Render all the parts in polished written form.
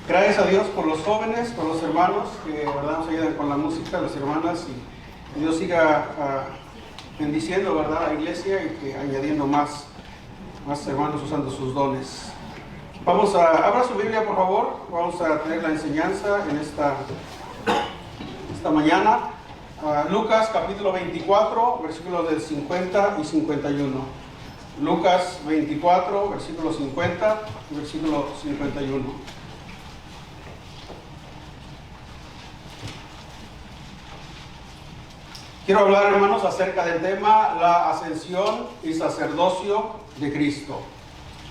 Gracias a Dios por los jóvenes, por los hermanos que ¿verdad? Nos ayudan con la música, las hermanas, y que Dios siga bendiciendo ¿verdad? A la iglesia y que añadiendo más hermanos usando sus dones. Abra su Biblia por favor, vamos a tener la enseñanza en esta mañana. Lucas capítulo 24, versículos del 50 y 51. Lucas 24, versículo 50 y versículo 51. Quiero hablar, hermanos, acerca del tema la ascensión y sacerdocio de Cristo.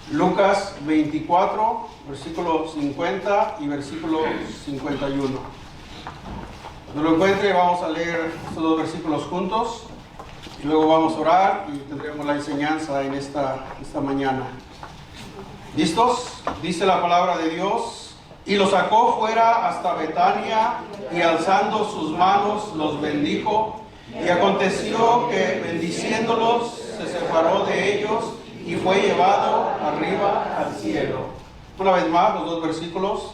Lucas 24, versículo 50 y versículo 51. Cuando lo encuentre, vamos a leer estos dos versículos juntos y luego vamos a orar y tendremos la enseñanza en esta mañana. ¿Listos? Dice la palabra de Dios: y los sacó fuera hasta Betania, y alzando sus manos los bendijo. Y aconteció que, bendiciéndolos, se separó de ellos y fue llevado arriba al cielo. Una vez más, los dos versículos.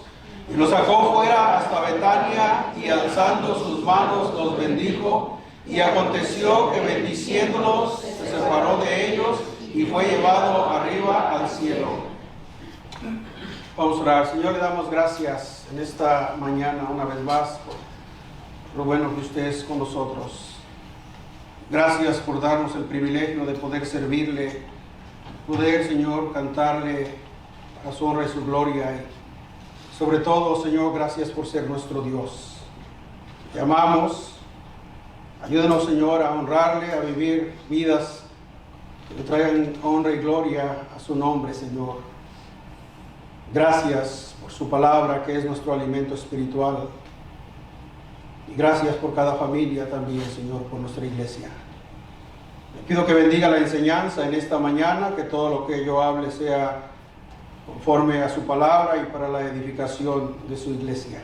Y los sacó fuera hasta Betania, y alzando sus manos los bendijo. Y aconteció que, bendiciéndolos, se separó de ellos y fue llevado arriba al cielo. Vamos a orar. Señor, le damos gracias en esta mañana una vez más por lo bueno que usted es con nosotros. Gracias por darnos el privilegio de poder servirle, poder, Señor, cantarle a su honra y su gloria. Y sobre todo, Señor, gracias por ser nuestro Dios. Te amamos. Ayúdanos, Señor, a honrarle, a vivir vidas que le traigan honra y gloria a su nombre, Señor. Gracias por su palabra, que es nuestro alimento espiritual. Y gracias por cada familia también, Señor, por nuestra iglesia. Le pido que bendiga la enseñanza en esta mañana, que todo lo que yo hable sea conforme a su palabra y para la edificación de su iglesia.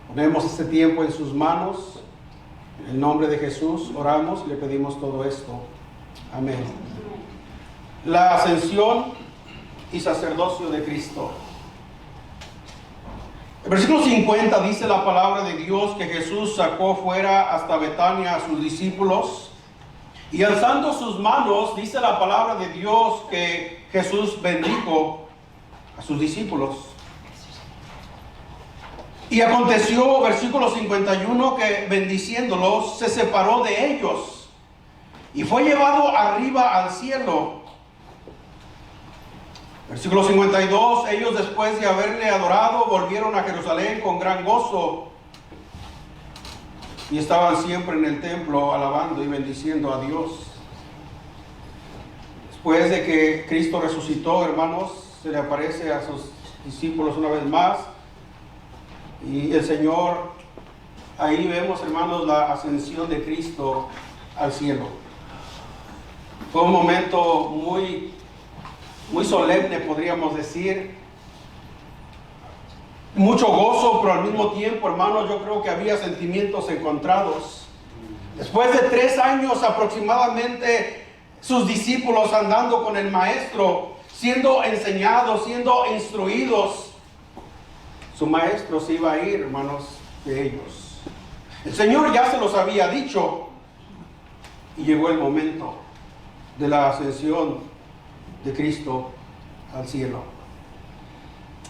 Ponemos este tiempo en sus manos. En el nombre de Jesús oramos y le pedimos todo esto. Amén. La ascensión y sacerdocio de Cristo. El versículo 50 dice la palabra de Dios que Jesús sacó fuera hasta Betania a sus discípulos, y alzando sus manos, dice la palabra de Dios que Jesús bendijo a sus discípulos. Y aconteció, versículo 51, que bendiciéndolos se separó de ellos y fue llevado arriba al cielo. Versículo 52, ellos después de haberle adorado volvieron a Jerusalén con gran gozo y estaban siempre en el templo alabando y bendiciendo a Dios. Después de que Cristo resucitó, hermanos, se le aparece a sus discípulos una vez más y el Señor, ahí vemos, hermanos, la ascensión de Cristo al cielo. Fue un momento muy solemne, podríamos decir. Mucho gozo, pero al mismo tiempo, hermanos, yo creo que había sentimientos encontrados. Después de 3 años aproximadamente, sus discípulos andando con el maestro, siendo enseñados, siendo instruidos, su maestro se iba a ir, hermanos, de ellos. El Señor ya se los había dicho y llegó el momento de la ascensión de Cristo al cielo.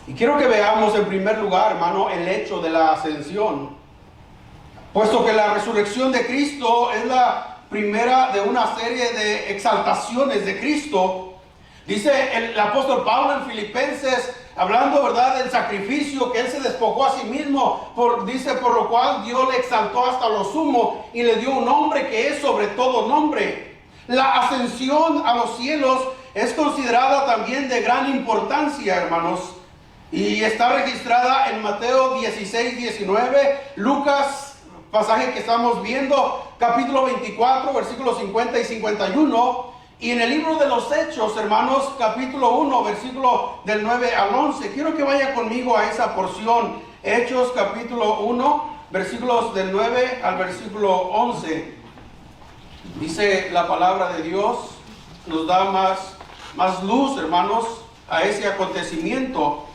Y quiero que veamos en primer lugar, hermano, el hecho de la ascensión, puesto que la resurrección de Cristo es la primera de una serie de exaltaciones de Cristo. Dice el apóstol Pablo en Filipenses, hablando, ¿verdad?, del sacrificio que él se despojó a sí mismo, dice, por lo cual Dios le exaltó hasta lo sumo y le dio un nombre que es sobre todo nombre. La ascensión a los cielos es considerada también de gran importancia, hermanos, y está registrada en Mateo 16, 19, Lucas, pasaje que estamos viendo, capítulo 24, versículos 50 y 51, y en el libro de los Hechos, hermanos, capítulo 1, versículo del 9 al 11. Quiero que vaya conmigo a esa porción, Hechos, capítulo 1, versículos del 9 al versículo 11. Dice la palabra de Dios, nos da más luz, hermanos, a ese acontecimiento.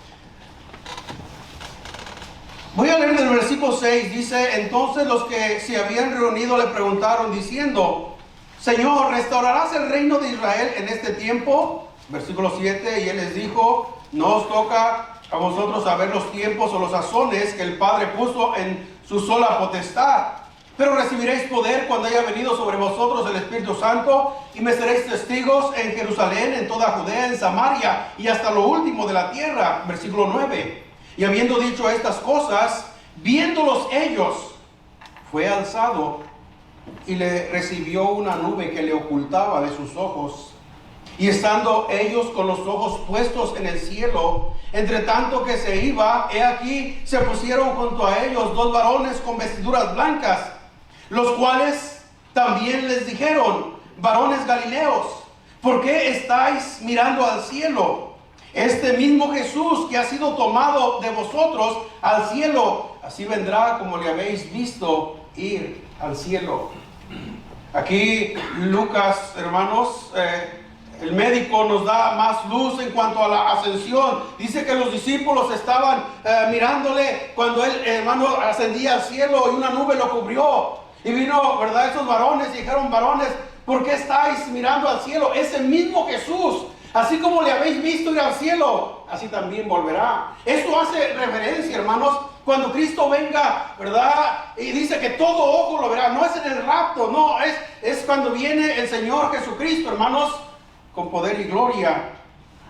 Voy a leer del versículo 6, dice: entonces los que se habían reunido le preguntaron diciendo: Señor, ¿restaurarás el reino de Israel en este tiempo? Versículo 7, y él les dijo: no os toca a vosotros saber los tiempos o los sazones que el Padre puso en su sola potestad, pero recibiréis poder cuando haya venido sobre vosotros el Espíritu Santo, y me seréis testigos en Jerusalén, en toda Judea, en Samaria y hasta lo último de la tierra. Versículo 9, y habiendo dicho estas cosas, viéndolos ellos, fue alzado y le recibió una nube que le ocultaba de sus ojos. Y estando ellos con los ojos puestos en el cielo, entre tanto que se iba, he aquí se pusieron junto a ellos dos varones con vestiduras blancas, los cuales también les dijeron: varones Galileos, ¿por qué estáis mirando al cielo? Este mismo Jesús que ha sido tomado de vosotros al cielo, así vendrá como le habéis visto ir al cielo. Aquí Lucas, hermanos, el médico nos da más luz en cuanto a la ascensión. Dice que los discípulos estaban mirándole cuando él, hermano, ascendía al cielo y una nube lo cubrió. Y vino, ¿verdad?, esos varones y dijeron: varones, ¿por qué estáis mirando al cielo? Ese mismo Jesús, así como le habéis visto ir al cielo, así también volverá. Esto hace referencia, hermanos, cuando Cristo venga, ¿verdad? Y dice que todo ojo lo verá. No es en el rapto, no, es cuando viene el Señor Jesucristo, hermanos, con poder y gloria.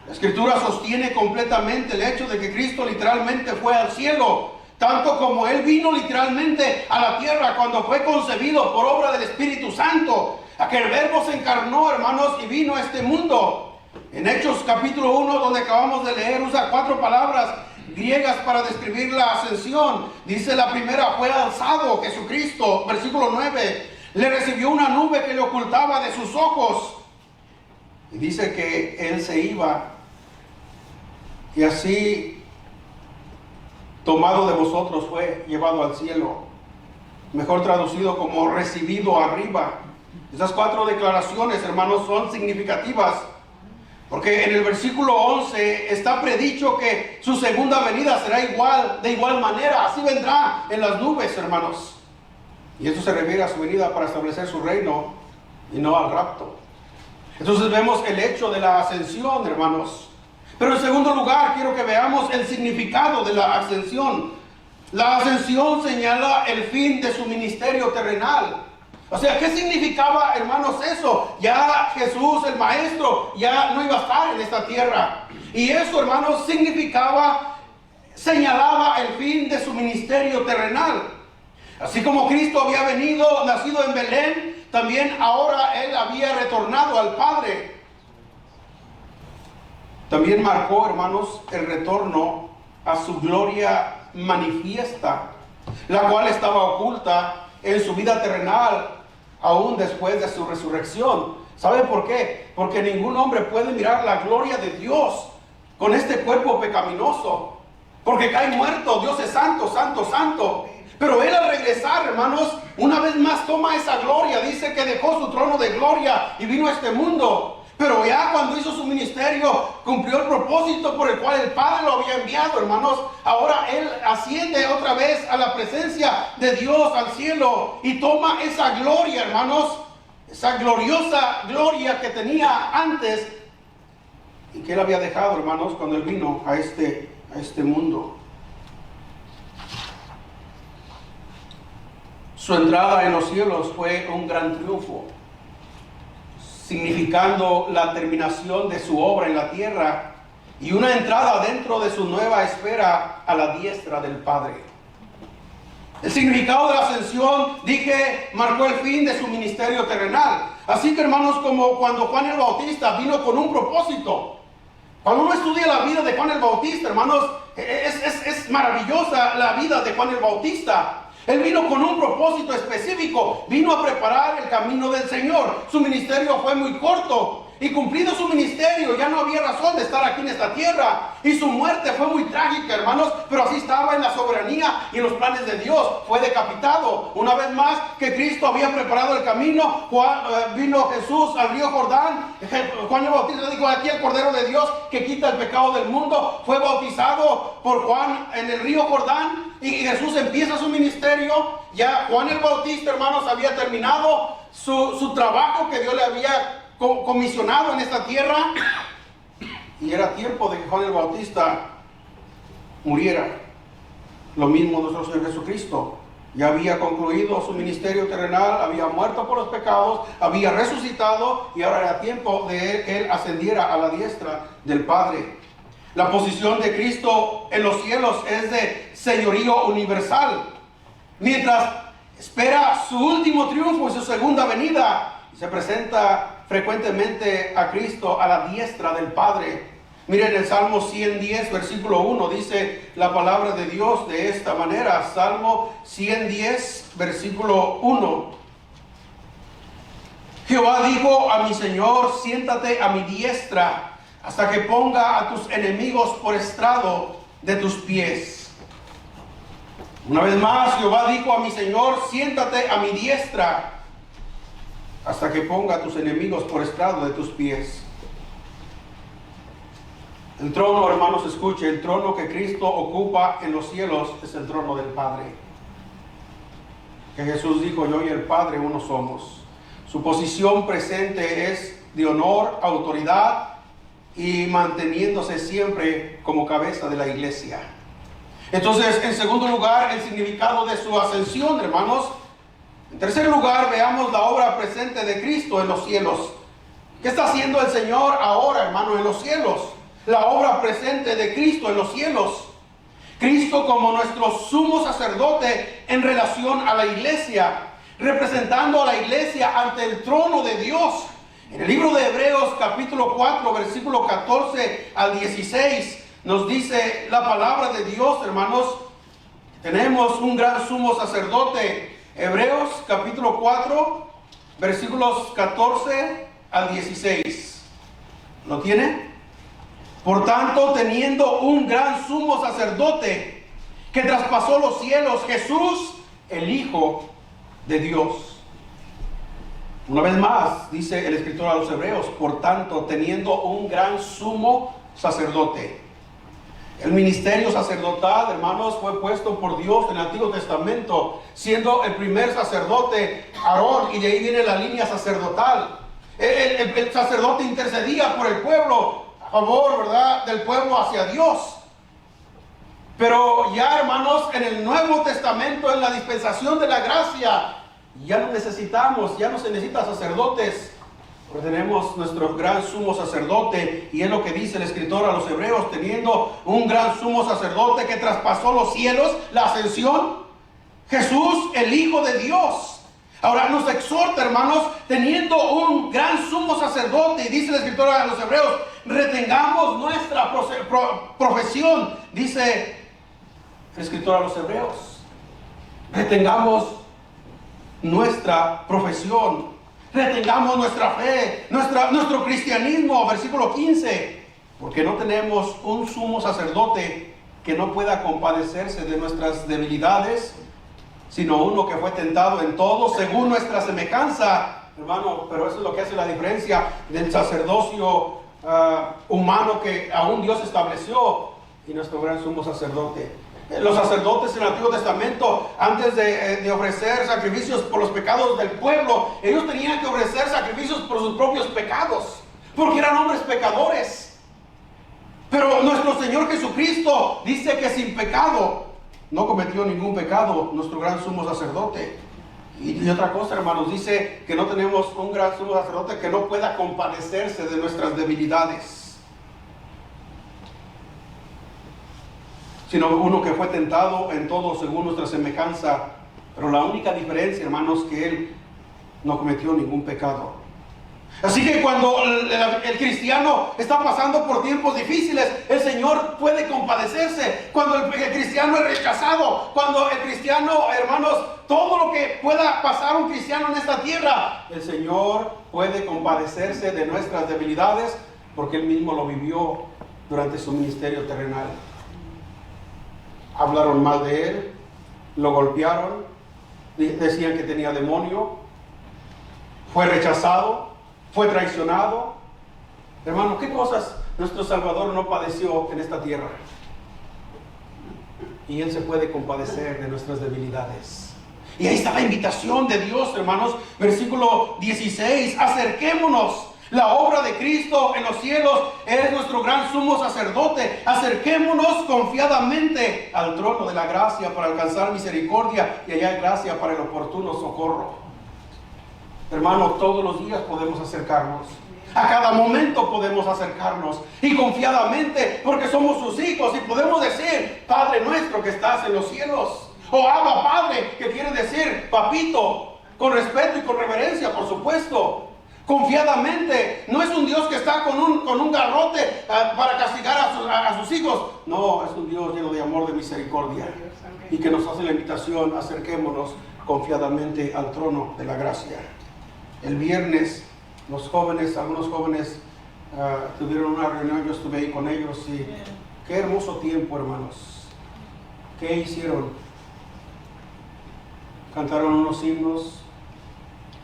La Escritura sostiene completamente el hecho de que Cristo literalmente fue al cielo, tanto como Él vino literalmente a la tierra cuando fue concebido por obra del Espíritu Santo. Aquel Verbo se encarnó, hermanos, y vino a este mundo. En Hechos capítulo 1, donde acabamos de leer, usa 4 palabras griegas para describir la ascensión. Dice la primera: fue alzado Jesucristo. Versículo 9, le recibió una nube que le ocultaba de sus ojos. Y dice que Él se iba, y así, tomado de vosotros, fue llevado al cielo. Mejor traducido como recibido arriba. Esas 4 declaraciones, hermanos, son significativas, porque en el versículo 11 está predicho que su segunda venida será de igual manera. Así vendrá en las nubes, hermanos. Y esto se refiere a su venida para establecer su reino y no al rapto. Entonces vemos el hecho de la ascensión, hermanos. Pero en segundo lugar, quiero que veamos el significado de la ascensión. La ascensión señala el fin de su ministerio terrenal. O sea, ¿qué significaba, hermanos, eso? Ya Jesús, el Maestro, ya no iba a estar en esta tierra. Y eso, hermanos, señalaba el fin de su ministerio terrenal. Así como Cristo había venido, nacido en Belén, también ahora Él había retornado al Padre. También marcó, hermanos, el retorno a su gloria manifiesta, la cual estaba oculta en su vida terrenal, aún después de su resurrección. ¿Saben por qué? Porque ningún hombre puede mirar la gloria de Dios con este cuerpo pecaminoso, porque cae muerto. Dios es santo, santo, santo. Pero Él, al regresar, hermanos, una vez más toma esa gloria. Dice que dejó su trono de gloria y vino a este mundo. Pero ya cuando hizo su ministerio, cumplió el propósito por el cual el Padre lo había enviado, hermanos. Ahora Él asciende otra vez a la presencia de Dios, al cielo, y toma esa gloria, hermanos, esa gloriosa gloria que tenía antes y que Él había dejado, hermanos, cuando Él vino a este mundo. Su entrada en los cielos fue un gran triunfo, significando la terminación de su obra en la tierra y una entrada dentro de su nueva esfera a la diestra del Padre. El significado de la ascensión, dije, marcó el fin de su ministerio terrenal. Así que, hermanos, como cuando Juan el Bautista vino con un propósito. Cuando uno estudia la vida de Juan el Bautista, hermanos, es maravillosa la vida de Juan el Bautista. Él vino con un propósito específico, vino a preparar el camino del Señor. Su ministerio fue muy corto, y cumplido su ministerio ya no había razón de estar aquí en esta tierra, y su muerte fue muy trágica, hermano. hermanos, pero así estaba en la soberanía y en los planes de Dios. Fue decapitado. Una vez más que Cristo había preparado el camino, vino Jesús al río Jordán. Juan el Bautista dijo: aquí el Cordero de Dios que quita el pecado del mundo. Fue bautizado por Juan en el río Jordán y Jesús empieza su ministerio. Ya Juan el Bautista, hermanos, había terminado su trabajo que Dios le había comisionado en esta tierra, y era tiempo de que Juan el Bautista muriera. Lo mismo nuestro Señor Jesucristo. Ya había concluido su ministerio terrenal, había muerto por los pecados, había resucitado, y ahora era tiempo de que Él ascendiera a la diestra del Padre. La posición de Cristo en los cielos es de señorío universal, mientras espera su último triunfo y su segunda venida. Se presenta frecuentemente a Cristo a la diestra del Padre. Miren el Salmo 110, versículo 1, dice la palabra de Dios de esta manera. Salmo 110, versículo 1. Jehová dijo a mi Señor: siéntate a mi diestra, hasta que ponga a tus enemigos por estrado de tus pies. Una vez más, Jehová dijo a mi Señor: siéntate a mi diestra, hasta que ponga a tus enemigos por estrado de tus pies. El trono, hermanos, escuche, el trono que Cristo ocupa en los cielos es el trono del Padre. Que Jesús dijo: yo y el Padre uno somos. Su posición presente es de honor, autoridad y manteniéndose siempre como cabeza de la iglesia. Entonces, en segundo lugar, el significado de su ascensión, hermanos. En tercer lugar, veamos la obra presente de Cristo en los cielos. ¿Qué está haciendo el Señor ahora, hermano, en los cielos? La obra presente de Cristo en los cielos. Cristo como nuestro sumo sacerdote en relación a la iglesia, representando a la iglesia ante el trono de Dios. En el libro de Hebreos capítulo 4, versículo 14 al 16, nos dice la palabra de Dios, hermanos, tenemos un gran sumo sacerdote. Hebreos capítulo 4, versículos 14 al 16. ¿Lo tiene? Por tanto, teniendo un gran sumo sacerdote que traspasó los cielos, Jesús, el Hijo de Dios. Una vez más, dice el escritor a los Hebreos, por tanto, teniendo un gran sumo sacerdote. El ministerio sacerdotal, hermanos, fue puesto por Dios en el Antiguo Testamento, siendo el primer sacerdote Aarón, y de ahí viene la línea sacerdotal. El sacerdote intercedía por el pueblo, a favor, ¿verdad?, del pueblo hacia Dios. Pero ya, hermanos, en el Nuevo Testamento, en la dispensación de la gracia, ya no necesitamos, ya no se necesita sacerdotes. Porque tenemos nuestro gran sumo sacerdote, y es lo que dice el escritor a los Hebreos, teniendo un gran sumo sacerdote que traspasó los cielos, la ascensión, Jesús, el Hijo de Dios. Ahora nos exhorta, hermanos, teniendo un gran sumo sacerdote, y dice el escritor a los Hebreos, retengamos nuestra profesión, dice el escritor a los Hebreos, retengamos nuestra profesión. Retengamos nuestra fe, nuestro cristianismo, versículo 15, porque no tenemos un sumo sacerdote que no pueda compadecerse de nuestras debilidades, sino uno que fue tentado en todo según nuestra semejanza, hermano. Pero eso es lo que hace la diferencia del sacerdocio humano que aún Dios estableció y nuestro gran sumo sacerdote. Los sacerdotes en el Antiguo Testamento, antes de ofrecer sacrificios por los pecados del pueblo, ellos tenían que ofrecer sacrificios por sus propios pecados, porque eran hombres pecadores. Pero nuestro Señor Jesucristo dice que sin pecado, no cometió ningún pecado, nuestro gran sumo sacerdote. Y otra cosa, hermanos, dice que no tenemos un gran sumo sacerdote que no pueda compadecerse de nuestras debilidades, sino uno que fue tentado en todo según nuestra semejanza. Pero la única diferencia, hermanos, que Él no cometió ningún pecado. Así que cuando el cristiano está pasando por tiempos difíciles, el Señor puede compadecerse. Cuando el cristiano es rechazado, cuando el cristiano, hermanos, todo lo que pueda pasar un cristiano en esta tierra, el Señor puede compadecerse de nuestras debilidades, porque Él mismo lo vivió durante su ministerio terrenal. hablaron mal de él, lo golpearon, decían que tenía demonio, fue rechazado, fue traicionado. Hermano, ¿qué cosas nuestro Salvador no padeció en esta tierra? Y Él se puede compadecer de nuestras debilidades. Y ahí está la invitación de Dios, hermanos. Versículo 16, acerquémonos. La obra de Cristo en los cielos es nuestro gran sumo sacerdote. Acerquémonos confiadamente al trono de la gracia para alcanzar misericordia y hallar gracia para el oportuno socorro. Hermano, todos los días podemos acercarnos. A cada momento podemos acercarnos y confiadamente, porque somos sus hijos y podemos decir, Padre nuestro que estás en los cielos, o Abba Padre, que quiere decir papito, con respeto y con reverencia, por supuesto. Confiadamente, no es un Dios que está con un garrote para castigar a sus hijos. No, es un Dios lleno de amor, de misericordia, y que nos hace la invitación, acerquémonos confiadamente al trono de la gracia. El viernes algunos jóvenes tuvieron una reunión, yo estuve ahí con ellos y qué hermoso tiempo, hermanos. ¿Qué hicieron? Cantaron unos himnos,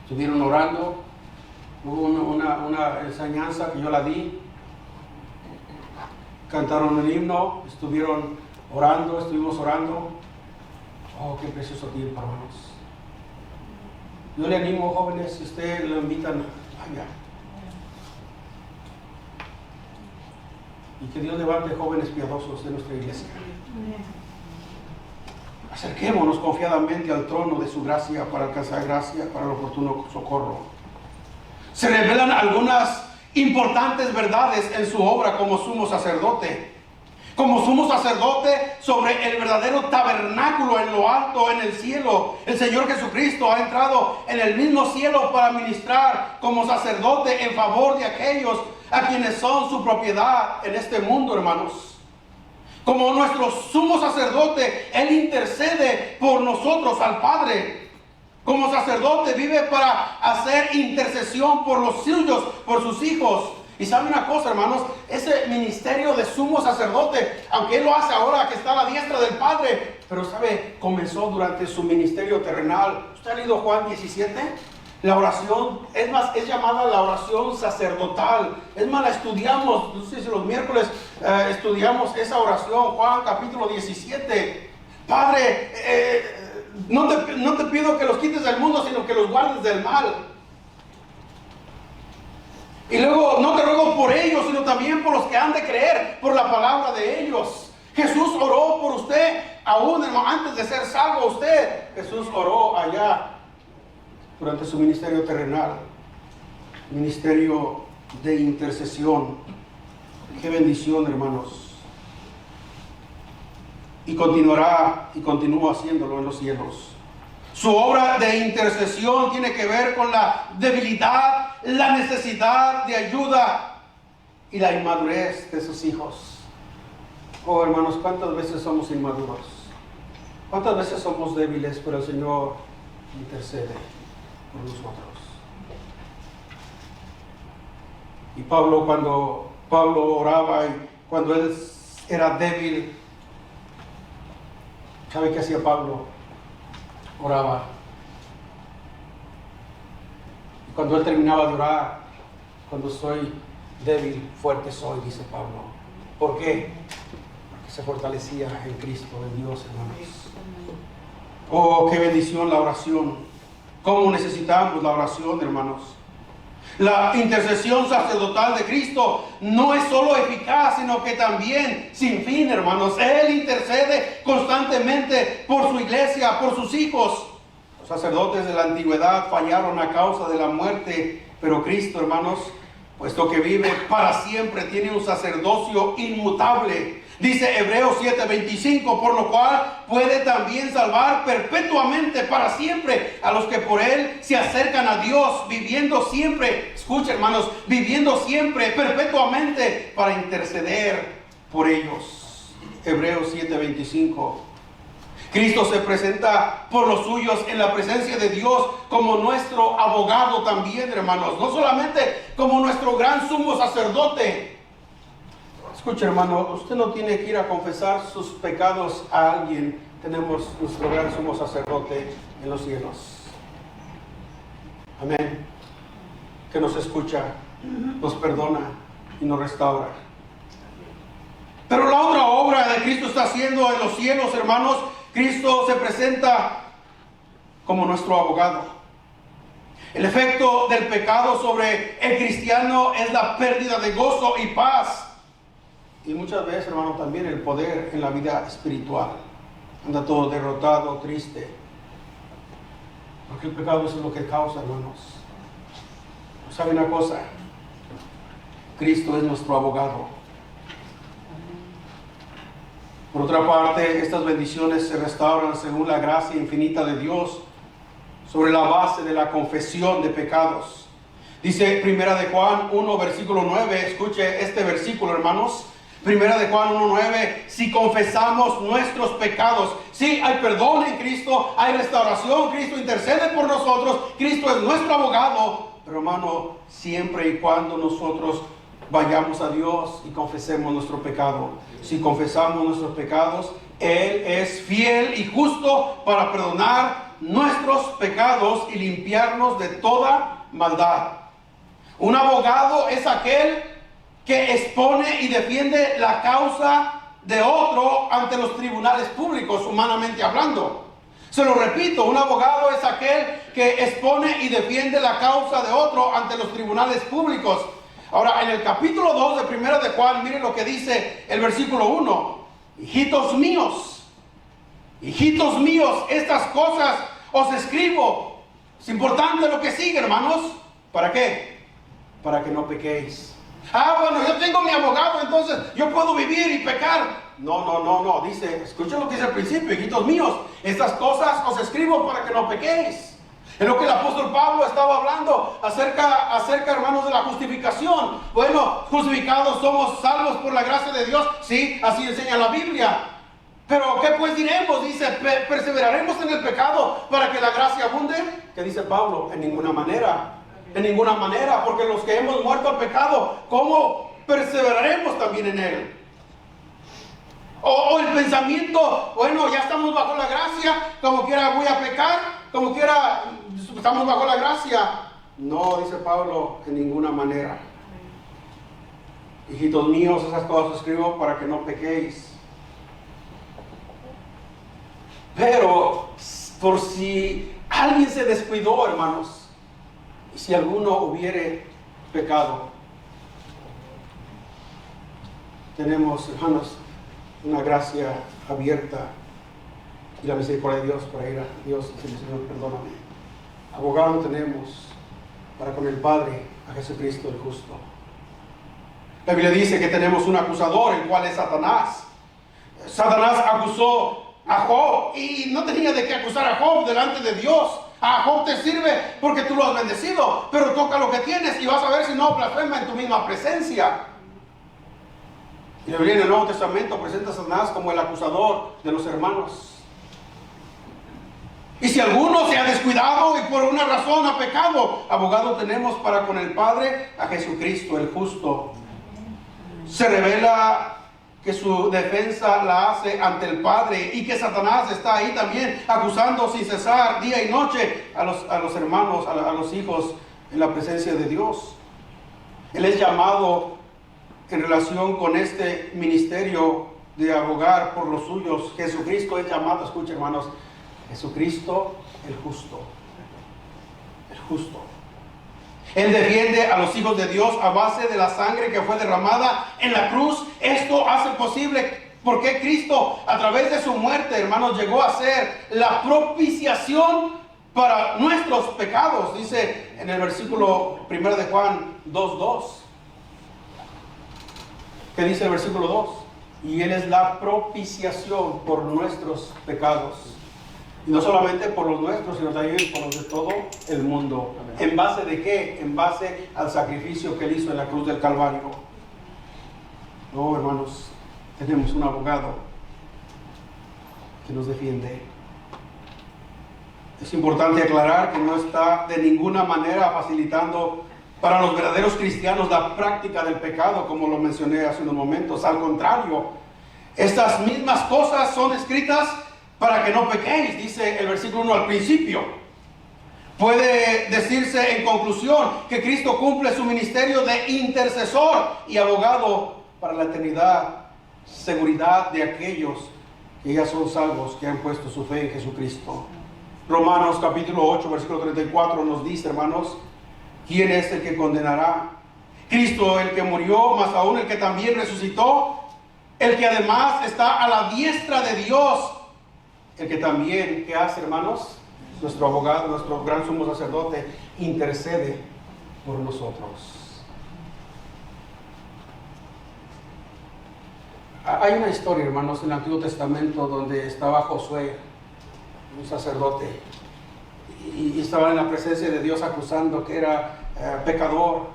estuvieron orando, hubo una enseñanza que yo la di, cantaron el himno, estuvimos orando. Oh, qué precioso tiempo, hermanos. Yo le animo, jóvenes, si ustedes lo invitan, vaya. Y que Dios levante jóvenes piadosos de nuestra iglesia. Acerquémonos confiadamente al trono de su gracia para alcanzar gracia para el oportuno socorro. Se revelan algunas importantes verdades en su obra como sumo sacerdote. Como sumo sacerdote sobre el verdadero tabernáculo en lo alto, en el cielo. El Señor Jesucristo ha entrado en el mismo cielo para ministrar como sacerdote en favor de aquellos a quienes son su propiedad en este mundo, hermanos. Como nuestro sumo sacerdote, Él intercede por nosotros al Padre. Como sacerdote vive para hacer intercesión por los suyos, por sus hijos. Y sabe una cosa, hermanos, ese ministerio de sumo sacerdote, aunque Él lo hace ahora que está a la diestra del Padre, pero sabe, comenzó durante su ministerio terrenal. ¿Usted ha leído Juan 17? La oración, es llamada la oración sacerdotal. Es más, la estudiamos, no sé si los miércoles estudiamos esa oración, Juan capítulo 17. Padre, no te pido que los quites del mundo, sino que los guardes del mal. Y luego, no te ruego por ellos, sino también por los que han de creer por la palabra de ellos. Jesús oró por usted, aún antes de ser salvo usted. Jesús oró allá durante su ministerio terrenal, ministerio de intercesión. Qué bendición, hermanos. Y continuará y continúa haciéndolo en los cielos. Su obra de intercesión tiene que ver con la debilidad, la necesidad de ayuda y la inmadurez de sus hijos. Oh, hermanos, ¿cuántas veces somos inmaduros? ¿Cuántas veces somos débiles, pero el Señor intercede por nosotros? Y cuando Pablo oraba y cuando él era débil, ¿sabe qué hacía Pablo? Oraba. Y cuando él terminaba de orar, cuando soy débil, fuerte soy, dice Pablo. ¿Por qué? Porque se fortalecía en Cristo, en Dios, hermanos. Oh, qué bendición la oración. ¿Cómo necesitamos la oración, hermanos? La intercesión sacerdotal de Cristo no es solo eficaz, sino que también sin fin, hermanos. Él intercede constantemente por su iglesia, por sus hijos. Los sacerdotes de la antigüedad fallaron a causa de la muerte, pero Cristo, hermanos, puesto que vive para siempre, tiene un sacerdocio inmutable. Dice Hebreos 7:25, por lo cual puede también salvar perpetuamente para siempre a los que por Él se acercan a Dios, viviendo siempre, escucha, hermanos, viviendo siempre, perpetuamente, para interceder por ellos. Hebreos 7:25. Cristo se presenta por los suyos en la presencia de Dios como nuestro abogado también, hermanos. No solamente como nuestro gran sumo sacerdote. Escuche, hermano, usted no tiene que ir a confesar sus pecados a alguien. Tenemos nuestro gran sumo sacerdote en los cielos. Amén. Que nos escucha, nos perdona y nos restaura. Pero la otra obra de Cristo está haciendo en los cielos, hermanos. Cristo se presenta como nuestro abogado. El efecto del pecado sobre el cristiano es la pérdida de gozo y paz. Y muchas veces, hermano, también el poder en la vida espiritual. Anda todo derrotado, triste. Porque el pecado eso es lo que causa, hermanos. ¿Sabe una cosa? Cristo es nuestro abogado. Por otra parte, estas bendiciones se restauran según la gracia infinita de Dios sobre la base de la confesión de pecados. Dice Primera de Juan 1, versículo 9. Escuche este versículo, hermanos. Primera de Juan 1:9, si confesamos nuestros pecados, sí, hay perdón en Cristo, hay restauración, Cristo intercede por nosotros, Cristo es nuestro abogado, pero hermano, siempre y cuando nosotros vayamos a Dios y confesemos nuestro pecado, si confesamos nuestros pecados, Él es fiel y justo para perdonar nuestros pecados y limpiarnos de toda maldad. Un abogado es aquel que expone y defiende la causa de otro ante los tribunales públicos, humanamente hablando. Se lo repito, un abogado es aquel que expone y defiende la causa de otro ante los tribunales públicos. Ahora, en el capítulo 2 de Primera de Juan, miren lo que dice el versículo 1. Hijitos míos, estas cosas os escribo. Es importante lo que sigue, hermanos. ¿Para qué? Para que no pequéis. Bueno, yo tengo mi abogado, entonces yo puedo vivir y pecar. No. Dice, escuchen lo que dice al principio, hijitos míos, estas cosas os escribo para que no pequéis. Es lo que el apóstol Pablo estaba hablando acerca, hermanos, de la justificación. Bueno, justificados somos salvos por la gracia de Dios. Sí, así enseña la Biblia. Pero ¿qué pues diremos? Dice, ¿perseveraremos en el pecado para que la gracia abunde? ¿Qué dice Pablo? En ninguna manera. En ninguna manera, porque los que hemos muerto al pecado, ¿cómo perseveraremos también en él? O el pensamiento, bueno, ya estamos bajo la gracia, como quiera voy a pecar, como quiera estamos bajo la gracia. No, dice Pablo, en ninguna manera. Hijitos míos, esas cosas escribo para que no pequéis. Pero, por si alguien se descuidó, hermanos, y si alguno hubiere pecado, tenemos, hermanos, una gracia abierta y la misericordia de Dios para ir a Dios y decirle, Señor, perdóname. Abogado tenemos para con el Padre, a Jesucristo el justo. La Biblia dice que tenemos un acusador, el cual es Satanás. Satanás acusó a Job y no tenía de qué acusar a Job delante de Dios. A Job te sirve porque tú lo has bendecido, pero toca lo que tienes y vas a ver si no blasfema en tu misma presencia. Y la Biblia en el Nuevo Testamento presenta a Satanás como el acusador de los hermanos. Y si alguno se ha descuidado y por una razón ha pecado, abogado tenemos para con el Padre, a Jesucristo el justo. Se revela que su defensa la hace ante el Padre y que Satanás está ahí también acusando sin cesar día y noche a los hermanos, a los hijos en la presencia de Dios. Él es llamado en relación con este ministerio de abogar por los suyos. Jesucristo es llamado, escuchen, hermanos, Jesucristo el justo. El justo. Él defiende a los hijos de Dios a base de la sangre que fue derramada en la cruz. Esto hace posible porque Cristo, a través de su muerte, hermanos, llegó a ser la propiciación para nuestros pecados. Dice en el versículo 1 de Juan 2:2. ¿Qué dice el versículo 2? Y Él es la propiciación por nuestros pecados. Y no solamente por los nuestros, sino también por los de todo el mundo. ¿En base de qué? En base al sacrificio que Él hizo en la cruz del Calvario. No, hermanos, tenemos un abogado que nos defiende. Es importante aclarar que no está de ninguna manera facilitando para los verdaderos cristianos la práctica del pecado, como lo mencioné hace unos momentos. Al contrario, estas mismas cosas son escritas para que no pequéis, dice el versículo 1 al principio. Puede decirse en conclusión que Cristo cumple su ministerio de intercesor y abogado para la eternidad, seguridad de aquellos que ya son salvos, que han puesto su fe en Jesucristo. Romanos capítulo 8, versículo 34 nos dice, hermanos, ¿quién es el que condenará? Cristo, el que murió, más aún el que también resucitó, el que además está a la diestra de Dios, el que también, ¿qué hace, hermanos? Nuestro abogado, nuestro gran sumo sacerdote, intercede por nosotros. Hay una historia, hermanos, en el Antiguo Testamento donde estaba Josué, un sacerdote, y estaba en la presencia de Dios acusando que era pecador.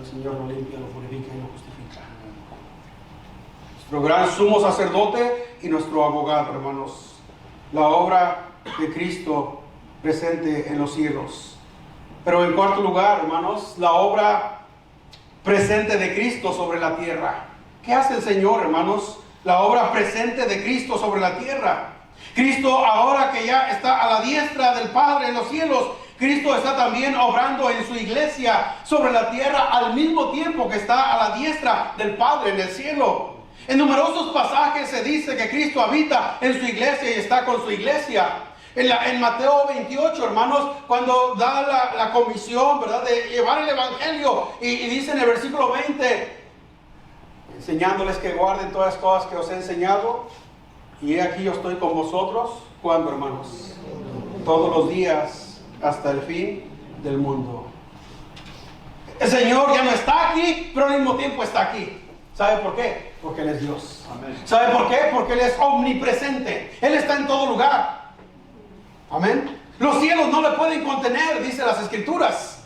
El Señor lo limpia, lo purifica y lo justifica. Nuestro gran sumo sacerdote y nuestro abogado, hermanos. La obra de Cristo presente en los cielos. Pero en cuarto lugar, hermanos, la obra presente de Cristo sobre la tierra. ¿Qué hace el Señor, hermanos? La obra presente de Cristo sobre la tierra. Cristo, ahora que ya está a la diestra del Padre en los cielos, Cristo está también obrando en su iglesia sobre la tierra al mismo tiempo que está a la diestra del Padre en el cielo. En numerosos pasajes se dice que Cristo habita en su iglesia y está con su iglesia. En Mateo 28, hermanos, cuando da la comisión, ¿verdad?, de llevar el evangelio, y dice en el versículo 20, enseñándoles que guarden todas las cosas que os he enseñado, y he aquí yo estoy con vosotros, ¿cuándo, hermanos? Todos los días hasta el fin del mundo. El Señor ya no está aquí, pero al mismo tiempo está aquí. ¿Sabe por qué? Porque Él es Dios. Amén. ¿Sabe por qué? Porque Él es omnipresente. Él está en todo lugar. Amén. Los cielos no le pueden contener, dice las Escrituras.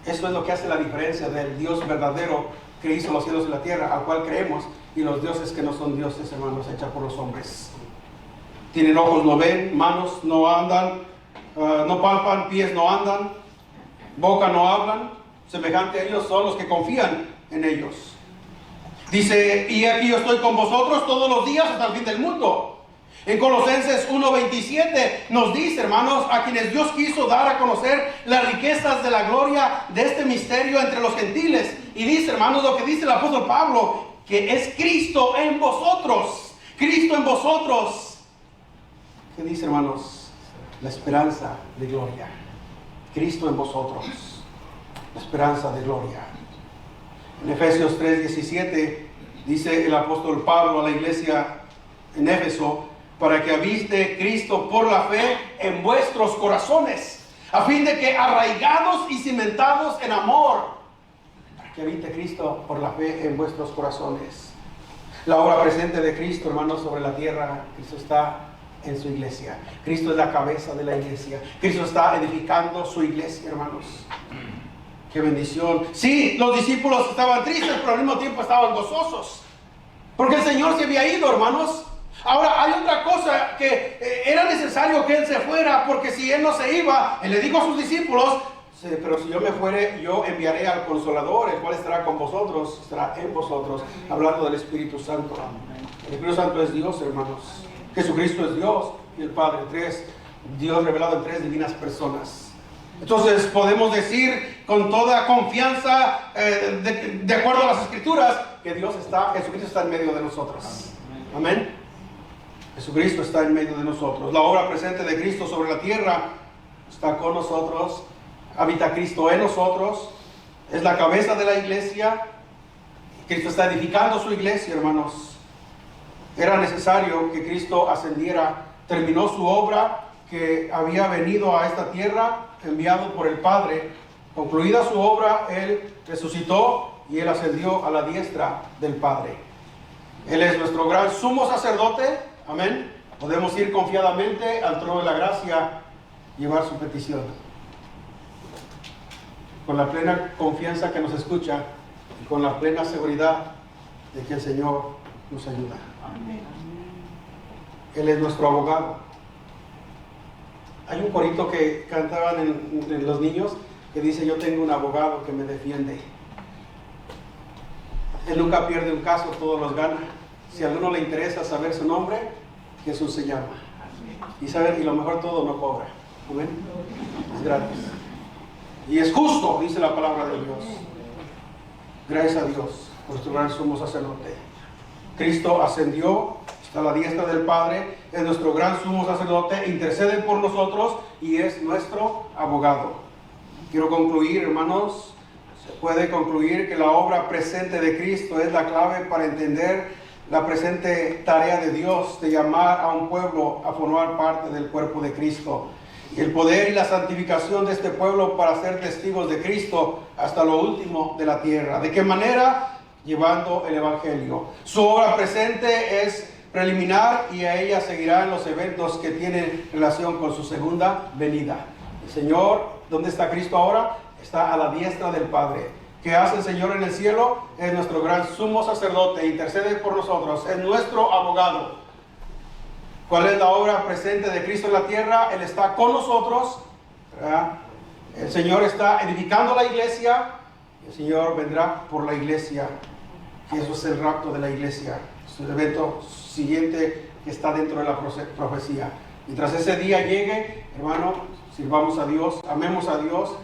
Eso es lo que hace la diferencia del Dios verdadero que hizo los cielos y la tierra, al cual creemos, y los dioses que no son dioses, hermanos, hechos por los hombres. Tienen ojos, no ven; manos, no andan; no palpan; pies, no andan; boca, no hablan. Semejante a ellos son los que confían en ellos. Dice, y aquí yo estoy con vosotros todos los días hasta el fin del mundo. En Colosenses 1:27 nos dice, hermanos, a quienes Dios quiso dar a conocer las riquezas de la gloria de este misterio entre los gentiles. Y dice, hermanos, lo que dice el apóstol Pablo, que es Cristo en vosotros. Cristo en vosotros. ¿Qué dice, hermanos? La esperanza de gloria. Cristo en vosotros. La esperanza de gloria. En Efesios 3:17 dice el apóstol Pablo a la iglesia en Éfeso, para que habite Cristo por la fe en vuestros corazones, a fin de que arraigados y cimentados en amor, para que habite Cristo por la fe en vuestros corazones. La obra presente de Cristo, hermanos, sobre la tierra. Cristo está en su iglesia. Cristo es la cabeza de la iglesia. Cristo está edificando su iglesia, hermanos. ¡Qué bendición! Sí, los discípulos estaban tristes, pero al mismo tiempo estaban gozosos, porque el Señor se había ido, hermanos. Ahora, hay otra cosa, que era necesario que Él se fuera, porque si Él no se iba, Él le dijo a sus discípulos, pero si yo me fuere, yo enviaré al Consolador, el cual estará con vosotros, estará en vosotros, hablando del Espíritu Santo. El Espíritu Santo es Dios, hermanos. Jesucristo es Dios y el Padre, Dios revelado en tres divinas personas. Entonces podemos decir con toda confianza, de acuerdo a las Escrituras, que Jesucristo está en medio de nosotros. Amén. Jesucristo está en medio de nosotros. La obra presente de Cristo sobre la tierra está con nosotros. Habita Cristo en nosotros. Es la cabeza de la iglesia. Cristo está edificando su iglesia, hermanos. Era necesario que Cristo ascendiera. Terminó su obra, que había venido a esta tierra enviado por el Padre. Concluida su obra, Él resucitó y Él ascendió a la diestra del Padre. Él es nuestro gran sumo sacerdote. Amén. Podemos ir confiadamente al trono de la gracia, llevar su petición, con la plena confianza que nos escucha y con la plena seguridad de que el Señor nos ayuda. Amén. Él es nuestro abogado. Hay un corito que cantaban en los niños que dice: yo tengo un abogado que me defiende. Él nunca pierde un caso, todos los gana. Si a alguno le interesa saber su nombre, Jesús se llama. Y lo mejor todo, no cobra. Amén. Es gratis. Y es justo, dice la palabra de Dios. Gracias a Dios, nuestro gran sumo sacerdote. Cristo ascendió, está a la diestra del Padre, es nuestro gran sumo sacerdote, intercede por nosotros y es nuestro abogado. Quiero concluir, hermanos. Se puede concluir que la obra presente de Cristo es la clave para entender la presente tarea de Dios de llamar a un pueblo a formar parte del cuerpo de Cristo. Y el poder y la santificación de este pueblo para ser testigos de Cristo hasta lo último de la tierra. ¿De qué manera? Llevando el Evangelio. Su obra presente es preliminar y a ella seguirán los eventos que tienen relación con su segunda venida. El Señor, ¿dónde está Cristo ahora? Está a la diestra del Padre. ¿Qué hace el Señor en el cielo? Es nuestro gran sumo sacerdote, intercede por nosotros, es nuestro abogado. ¿Cuál es la obra presente de Cristo en la tierra? Él está con nosotros, ¿verdad? El Señor está edificando la iglesia, el Señor vendrá por la iglesia, y eso es el rapto de la iglesia. Es el evento siguiente que está dentro de la profecía. Mientras ese día llegue, hermano, sirvamos a Dios, amemos a Dios,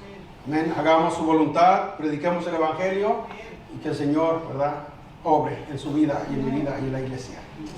amén, hagamos su voluntad, prediquemos el Evangelio y que el Señor, ¿verdad?, obre en su vida y en mi vida y en la iglesia.